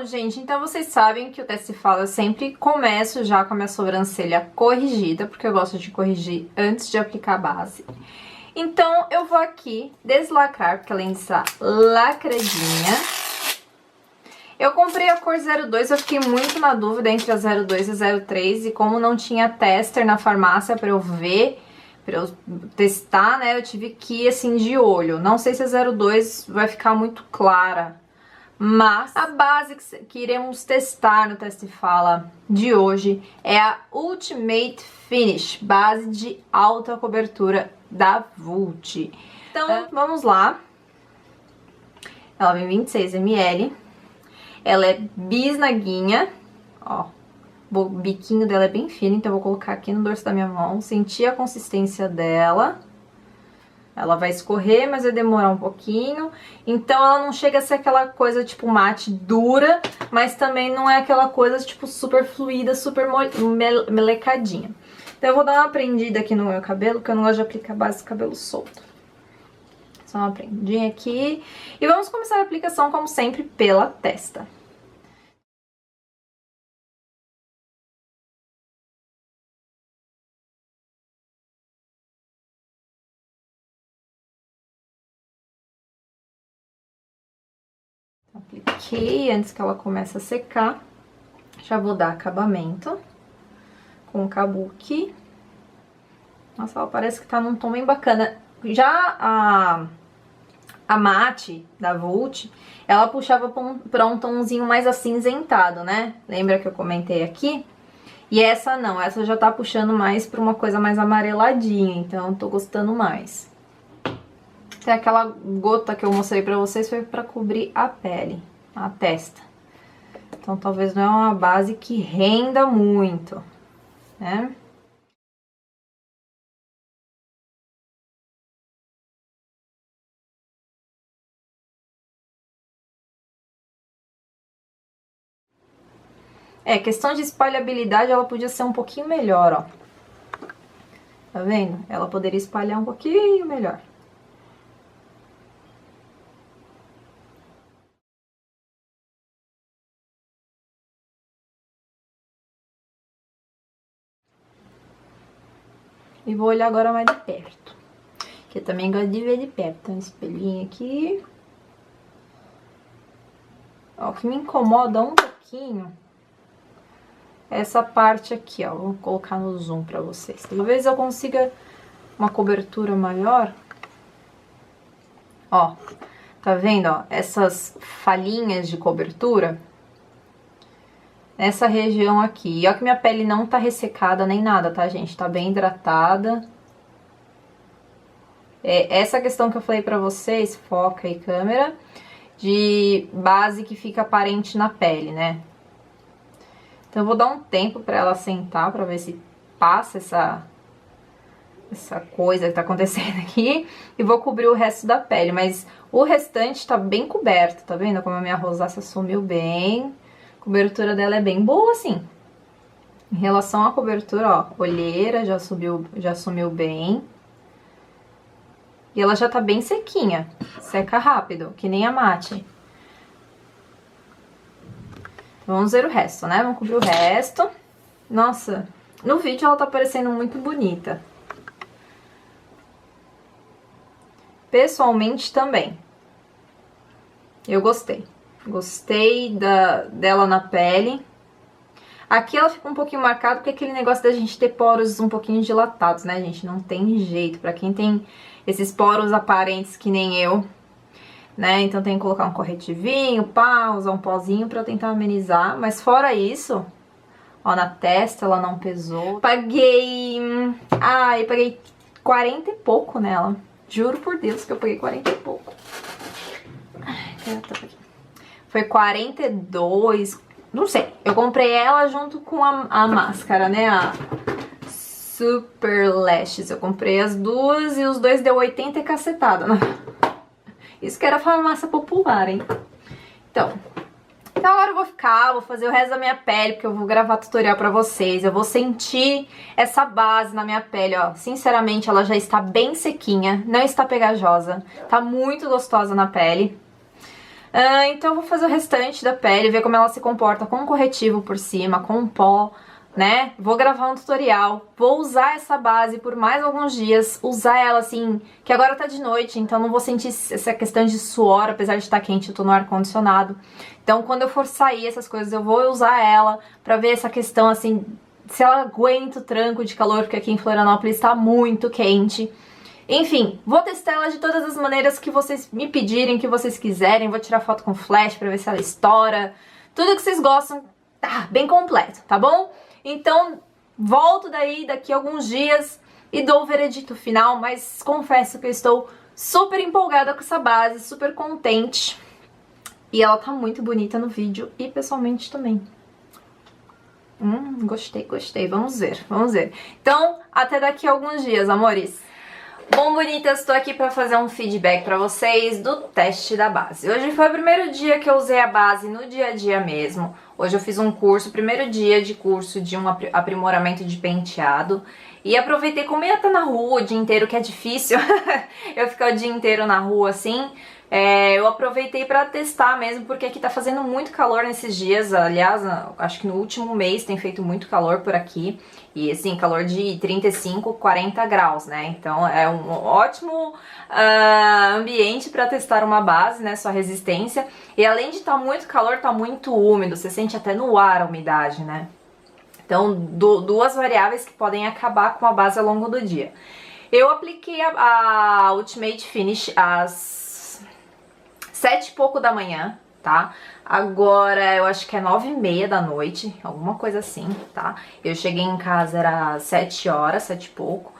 Bom, gente, então vocês sabem que o Testifala eu sempre começo já com a minha sobrancelha corrigida, porque eu gosto de corrigir antes de aplicar a base. Então eu vou aqui deslacrar, porque além de estar lacradinha. Eu comprei a cor 02, eu fiquei muito na dúvida entre a 02 e a 03, e como não tinha tester na farmácia pra eu ver, pra eu testar, né, eu tive que ir assim de olho. Não sei se a 02 vai ficar muito clara, mas a base que iremos testar no Testifala de hoje é a Ultimate Finish, base de alta cobertura da Vult. Então, vamos lá. Ela vem 26 ml. Ela é bisnaguinha, ó. O biquinho dela é bem fino, então eu vou colocar aqui no dorso da minha mão, sentir a consistência dela. Ela vai escorrer, mas vai demorar um pouquinho. Então ela não chega a ser aquela coisa tipo mate dura, mas também não é aquela coisa tipo super fluida, super melecadinha. Então eu vou dar uma prendida aqui no meu cabelo, porque eu não gosto de aplicar base de cabelo solto. Só uma prendinha aqui. E vamos começar a aplicação, como sempre, pela testa. Apliquei antes que ela comece a secar. Já vou dar acabamento com o Kabuki. Nossa, ela parece que tá num tom bem bacana. Já a mate da Vult, ela puxava pra um tomzinho mais acinzentado, né? Lembra que eu comentei aqui? E essa não, essa já tá puxando mais pra uma coisa mais amareladinha, então eu tô gostando mais. Tem aquela gota que eu mostrei pra vocês, foi pra cobrir a pele, a testa. Então talvez não é uma base que renda muito, né? É, questão de espalhabilidade, ela podia ser um pouquinho melhor, ó. Tá vendo? Ela poderia espalhar um pouquinho melhor. E vou olhar agora mais de perto, que eu também gosto de ver de perto. Tem um espelhinho aqui. Ó, o que me incomoda um pouquinho é essa parte aqui, ó. Vou colocar no zoom pra vocês. Talvez eu consiga uma cobertura maior. Ó, tá vendo, ó? Essas falhinhas de cobertura nessa região aqui. E ó que minha pele não tá ressecada nem nada, tá, gente? Tá bem hidratada. É essa questão que eu falei pra vocês, foca aí, câmera, de base que fica aparente na pele, né? Então eu vou dar um tempo pra ela sentar, pra ver se passa essa coisa que tá acontecendo aqui. E vou cobrir o resto da pele, mas o restante tá bem coberto, tá vendo? Como a minha rosácea sumiu bem. A cobertura dela é bem boa, assim. Em relação à cobertura, ó, olheira já sumiu bem. E ela já tá bem sequinha, seca rápido, que nem a mate. Vamos ver o resto, né? Vamos cobrir o resto. Nossa, no vídeo ela tá parecendo muito bonita. Pessoalmente também. Eu gostei. Gostei dela na pele. Aqui ela fica um pouquinho marcada porque é aquele negócio da gente ter poros um pouquinho dilatados, né, gente? Não tem jeito. Pra quem tem esses poros aparentes que nem eu, né? Então tem que colocar um corretivinho, usar um pozinho pra tentar amenizar. Mas fora isso, ó, na testa ela não pesou. Paguei 40 e pouco nela. Juro por Deus que eu paguei 40 e pouco. Foi 42, não sei. Eu comprei ela junto com a máscara, né? A Super Lashes. Eu comprei as duas e os dois deu 80 e cacetada, né? Isso que era farmácia popular, hein? Então agora eu vou fazer o resto da minha pele, porque eu vou gravar tutorial pra vocês. Eu vou sentir essa base na minha pele, ó. Sinceramente, ela já está bem sequinha, não está pegajosa. Tá muito gostosa na pele. Então eu vou fazer o restante da pele, ver como ela se comporta com corretivo por cima, com pó, né? Vou gravar um tutorial, vou usar essa base por mais alguns dias, usar ela assim, que agora tá de noite, então não vou sentir essa questão de suor, apesar de estar quente, eu tô no ar-condicionado. Então quando eu for sair essas coisas, eu vou usar ela pra ver essa questão assim, se ela aguenta o tranco de calor, porque aqui em Florianópolis tá muito quente. Enfim, vou testar ela de todas as maneiras que vocês me pedirem, que vocês quiserem. Vou tirar foto com flash pra ver se ela estoura. Tudo que vocês gostam, tá bem completo, tá bom? Então, volto daqui a alguns dias e dou o veredito final, mas confesso que eu estou super empolgada com essa base, super contente. E ela tá muito bonita no vídeo e pessoalmente também. Gostei. Vamos ver. Então, até daqui a alguns dias, amores. Bom, bonitas, estou aqui para fazer um feedback para vocês do teste da base. Hoje foi o primeiro dia que eu usei a base no dia a dia mesmo. Hoje eu fiz um curso, primeiro dia de curso de um aprimoramento de penteado. E aproveitei, como ia estar na rua o dia inteiro, que é difícil eu ficar o dia inteiro na rua assim. Eu aproveitei para testar mesmo, porque aqui tá fazendo muito calor nesses dias. Aliás, acho que no último mês tem feito muito calor por aqui. E assim, calor de 35, 40 graus, né? Então é um ótimo ambiente para testar uma base, né? Sua resistência. E além de estar muito calor, tá muito úmido. Você sente até no ar a umidade, né? Então, duas variáveis que podem acabar com a base ao longo do dia. Eu apliquei a Ultimate Finish às 7 e pouco da manhã, tá? Agora eu acho que é 9h30 da noite, alguma coisa assim, tá? Eu cheguei em casa, era 7 horas, 7 e pouco,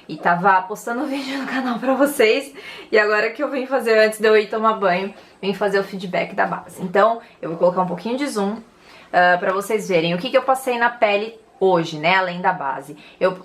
e tava postando vídeo no canal pra vocês. E agora que eu vim fazer, antes de eu ir tomar banho, vim fazer o feedback da base. Então eu vou colocar um pouquinho de zoom pra vocês verem o que eu passei na pele hoje, né? Além da base. Eu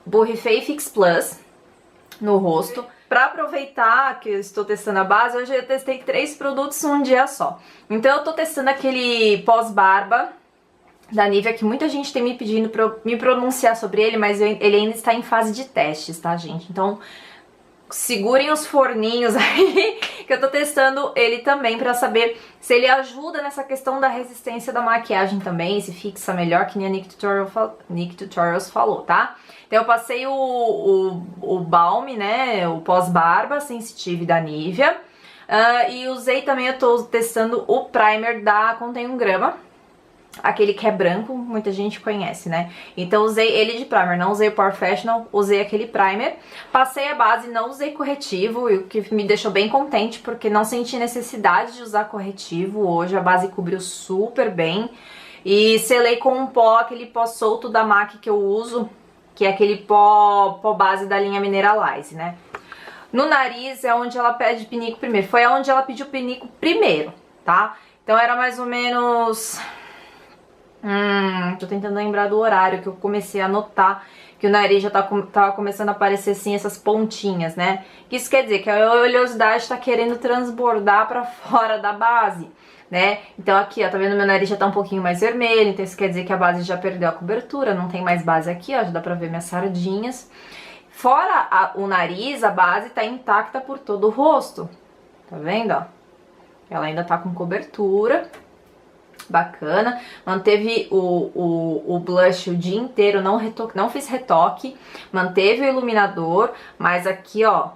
borrifei Fix Plus no rosto. Pra aproveitar que eu estou testando a base, hoje eu testei 3 produtos num dia só. Então eu tô testando aquele pós-barba da Nivea, que muita gente tem me pedindo pra eu me pronunciar sobre ele, mas ele ainda está em fase de testes, tá, gente? Então segurem os forninhos aí, que eu tô testando ele também pra saber se ele ajuda nessa questão da resistência da maquiagem também, se fixa melhor, que nem a Nick Tutorials falou, tá? Então eu passei o balm, né, o pós-barba Sensitive da Nivea, e usei também, eu tô testando o primer da Contém 1 grama, aquele que é branco, muita gente conhece, né? Então usei ele de primer, não usei o Professional, usei aquele primer. Passei a base, não usei corretivo, o que me deixou bem contente, porque não senti necessidade de usar corretivo hoje. A base cobriu super bem. E selei com um pó, aquele pó solto da MAC que eu uso, que é aquele pó base da linha Mineralize, né? No nariz é onde ela pede pinico primeiro. Foi onde ela pediu pinico primeiro, tá? Então era mais ou menos... tô tentando lembrar do horário que eu comecei a notar que o nariz já tava começando a aparecer assim essas pontinhas, né? Isso quer dizer que a oleosidade tá querendo transbordar pra fora da base, né? Então aqui, ó, tá vendo? Meu nariz já tá um pouquinho mais vermelho, então isso quer dizer que a base já perdeu a cobertura, não tem mais base aqui, ó, já dá pra ver minhas sardinhas. Fora o nariz, a base tá intacta por todo o rosto, tá vendo, ó? Ela ainda tá com cobertura. Bacana, manteve o blush o dia inteiro, não fiz retoque, manteve o iluminador, mas aqui ó,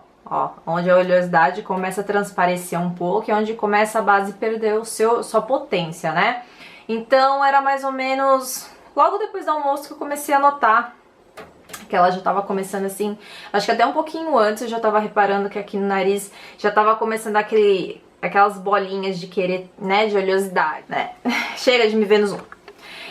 onde a oleosidade começa a transparecer um pouco, é onde começa a base perder sua potência, né? Então era mais ou menos logo depois do almoço que eu comecei a notar que ela já tava começando assim, acho que até um pouquinho antes eu já tava reparando que aqui no nariz já tava começando aquelas bolinhas de querer, né, de oleosidade, né? Chega de me ver no zoom.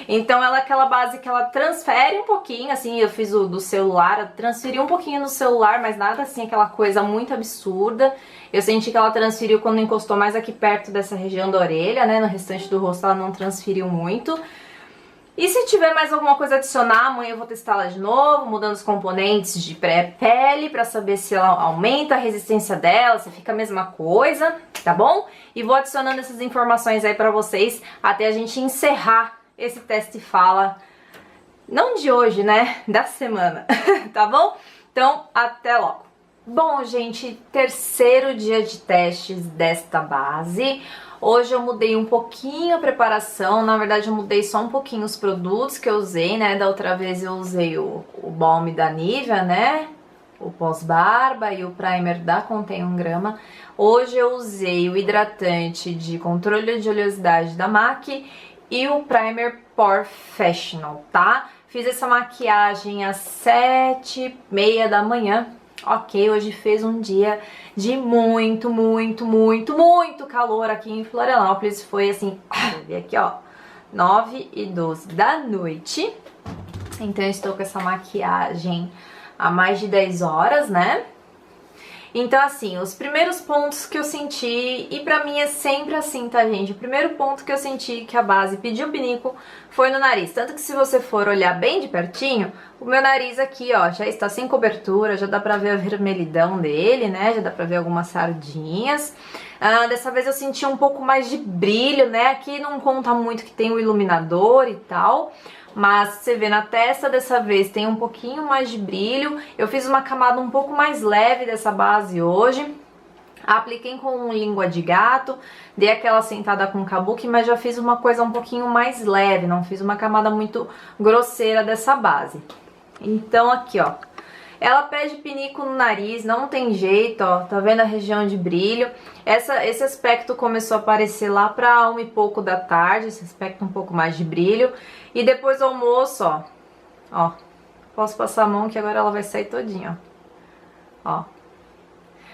Então ela é aquela base que ela transfere um pouquinho, assim, eu fiz o do celular, transferi um pouquinho no celular, mas nada assim, aquela coisa muito absurda. Eu senti que ela transferiu quando encostou mais aqui perto dessa região da orelha, né, no restante do rosto ela não transferiu muito. E se tiver mais alguma coisa a adicionar, amanhã eu vou testá-la de novo, mudando os componentes de pré-pele pra saber se ela aumenta a resistência dela, se fica a mesma coisa, tá bom? E vou adicionando essas informações aí pra vocês até a gente encerrar esse teste fala, não de hoje, né? Da semana, tá bom? Então, até logo! Bom, gente, terceiro dia de testes desta base. Hoje eu mudei um pouquinho a preparação, na verdade eu mudei só um pouquinho os produtos que eu usei, né? Da outra vez eu usei o balme da Nivea, né? O pós-barba e o primer da Contém 1 grama. Hoje eu usei o hidratante de controle de oleosidade da MAC e o primer Professional, tá? Fiz essa maquiagem às 7h30 da manhã. Ok, hoje fez um dia de muito calor aqui em Florianópolis. Foi assim, aqui ó, 9h12 da noite. Então eu estou com essa maquiagem há mais de 10 horas, né? Então assim, os primeiros pontos que eu senti, e pra mim é sempre assim, tá gente? O primeiro ponto que eu senti que a base pediu pinico foi no nariz. Tanto que se você for olhar bem de pertinho, o meu nariz aqui, ó, já está sem cobertura, já dá pra ver a vermelhidão dele, né? Já dá pra ver algumas sardinhas. Dessa vez eu senti um pouco mais de brilho, né? Aqui não conta muito que tem o iluminador e tal. Mas você vê na testa dessa vez tem um pouquinho mais de brilho. Eu fiz uma camada um pouco mais leve dessa base hoje. Apliquei com língua de gato, dei aquela sentada com kabuki, mas já fiz uma coisa um pouquinho mais leve, não fiz uma camada muito grosseira dessa base. Então aqui, ó, ela pede pinico no nariz, não tem jeito, ó, tá vendo a região de brilho? Esse aspecto começou a aparecer lá pra 1 e pouco da tarde, esse aspecto um pouco mais de brilho. E depois do almoço, ó, posso passar a mão que agora ela vai sair todinha, ó.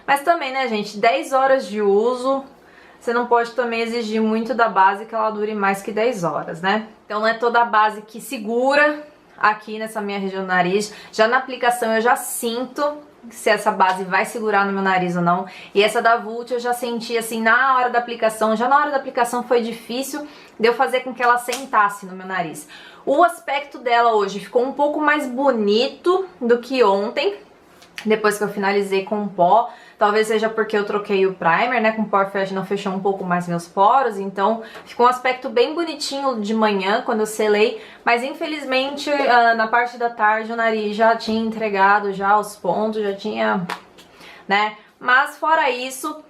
Mas também, né, gente, 10 horas de uso, você não pode também exigir muito da base que ela dure mais que 10 horas, né? Então não é toda a base que segura aqui nessa minha região do nariz. Já na aplicação eu já sinto se essa base vai segurar no meu nariz ou não. E essa da Vult eu já senti assim na hora da aplicação. Já na hora da aplicação foi difícil de eu fazer com que ela sentasse no meu nariz. O aspecto dela hoje ficou um pouco mais bonito do que ontem, depois que eu finalizei com o pó. Talvez seja porque eu troquei o primer, né, com o Professional, fechou um pouco mais meus poros, então ficou um aspecto bem bonitinho de manhã quando eu selei, mas infelizmente na parte da tarde o nariz já tinha entregado já os pontos, já tinha, né, mas fora isso,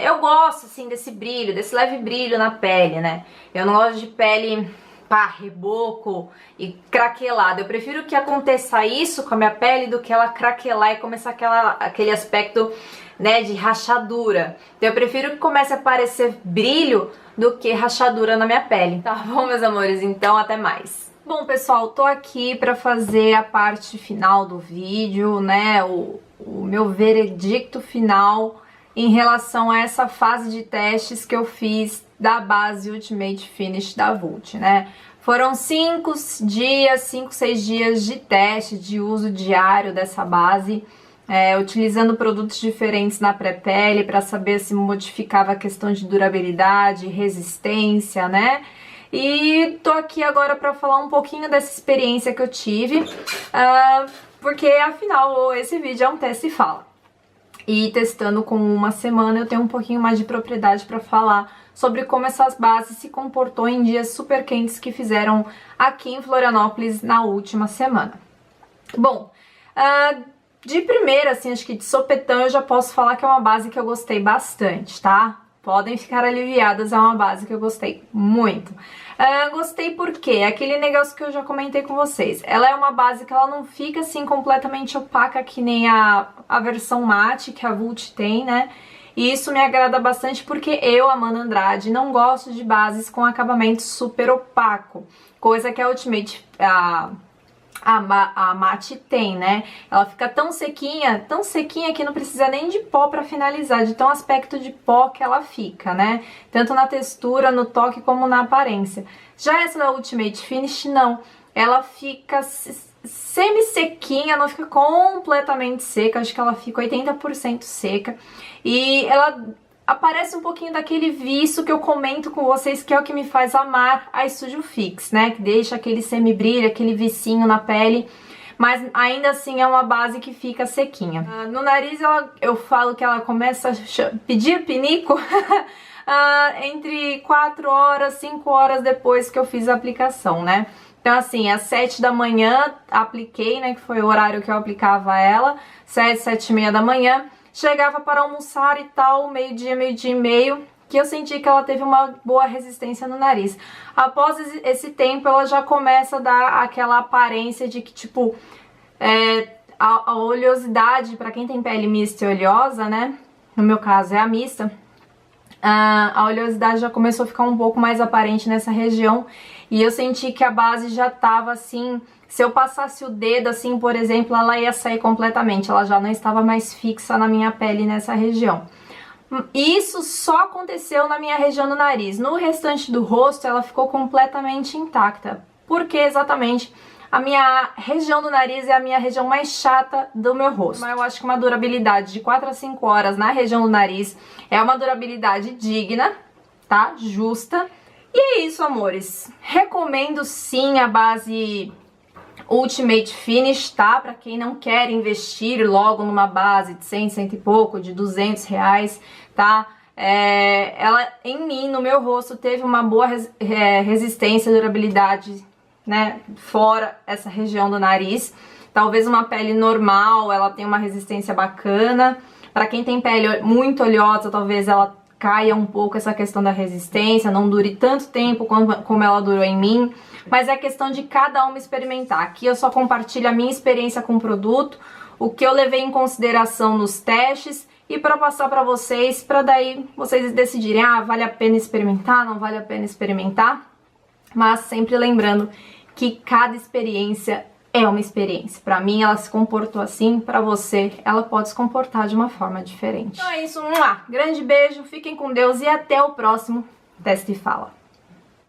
eu gosto assim desse brilho, desse leve brilho na pele, né, eu não gosto de pele pá, reboco e craquelado. Eu prefiro que aconteça isso com a minha pele do que ela craquelar e começar aquele aspecto, né, de rachadura. Então eu prefiro que comece a aparecer brilho do que rachadura na minha pele. Tá bom, meus amores? Então até mais. Bom, pessoal, tô aqui pra fazer a parte final do vídeo, né, o meu veredicto final em relação a essa fase de testes que eu fiz da base Ultimate Finish da Vult, né? Foram 5, 6 dias de teste, de uso diário dessa base, utilizando produtos diferentes na pré-pele para saber se modificava a questão de durabilidade, resistência, né? E tô aqui agora para falar um pouquinho dessa experiência que eu tive, porque afinal esse vídeo é um teste e fala. E testando com uma semana eu tenho um pouquinho mais de propriedade para falar sobre como essas bases se comportou em dias super quentes que fizeram aqui em Florianópolis na última semana. Bom, de primeira, assim, acho que de sopetão eu já posso falar que é uma base que eu gostei bastante, tá? Podem ficar aliviadas, é uma base que eu gostei muito. Gostei porque é aquele negócio que eu já comentei com vocês. Ela é uma base que ela não fica assim completamente opaca que nem a versão mate que a Vult tem, né? E isso me agrada bastante porque eu, Amanda Andrade, não gosto de bases com acabamento super opaco. Coisa que a Ultimate, a mate tem, né? Ela fica tão sequinha que não precisa nem de pó pra finalizar, de tão aspecto de pó que ela fica, né? Tanto na textura, no toque, como na aparência. Já essa da Ultimate Finish, não. Ela fica semi-sequinha, não fica completamente seca, acho que ela fica 80% seca. E ela aparece um pouquinho daquele viço que eu comento com vocês, que é o que me faz amar a Studio Fix, né? Que deixa aquele semi-brilho, aquele vicinho na pele, mas ainda assim é uma base que fica sequinha. No nariz eu falo que ela começa a pedir pinico entre 4 horas, 5 horas depois que eu fiz a aplicação, né? Então, assim, às 7 da manhã apliquei, né, que foi o horário que eu aplicava ela, 7, 7 e meia da manhã. Chegava para almoçar e tal, meio-dia e meio, que eu senti que ela teve uma boa resistência no nariz. Após esse tempo, ela já começa a dar aquela aparência de que, tipo, a oleosidade, para quem tem pele mista e oleosa, né, no meu caso é a mista, a oleosidade já começou a ficar um pouco mais aparente nessa região. E eu senti que a base já tava assim, se eu passasse o dedo assim, por exemplo, ela ia sair completamente. Ela já não estava mais fixa na minha pele nessa região. Isso só aconteceu na minha região do nariz. No restante do rosto, ela ficou completamente intacta. Porque exatamente a minha região do nariz é a minha região mais chata do meu rosto. Mas eu acho que uma durabilidade de 4 a 5 horas na região do nariz é uma durabilidade digna, tá? Justa. E é isso, amores. Recomendo sim a base Ultimate Finish, tá? Pra quem não quer investir logo numa base de 100, 100 e pouco, de 200 reais, tá? Ela, em mim, no meu rosto, teve uma boa resistência, durabilidade, né? Fora essa região do nariz. Talvez uma pele normal, ela tem uma resistência bacana. Pra quem tem pele muito oleosa, talvez ela caia um pouco essa questão da resistência, não dure tanto tempo como ela durou em mim, mas é questão de cada uma experimentar. Aqui eu só compartilho a minha experiência com o produto, o que eu levei em consideração nos testes e para passar para vocês, para daí vocês decidirem, vale a pena experimentar, não vale a pena experimentar, mas sempre lembrando que cada experiência é uma experiência. Pra mim, ela se comportou assim, pra você, ela pode se comportar de uma forma diferente. Então é isso, grande beijo, fiquem com Deus e até o próximo Testa e Fala.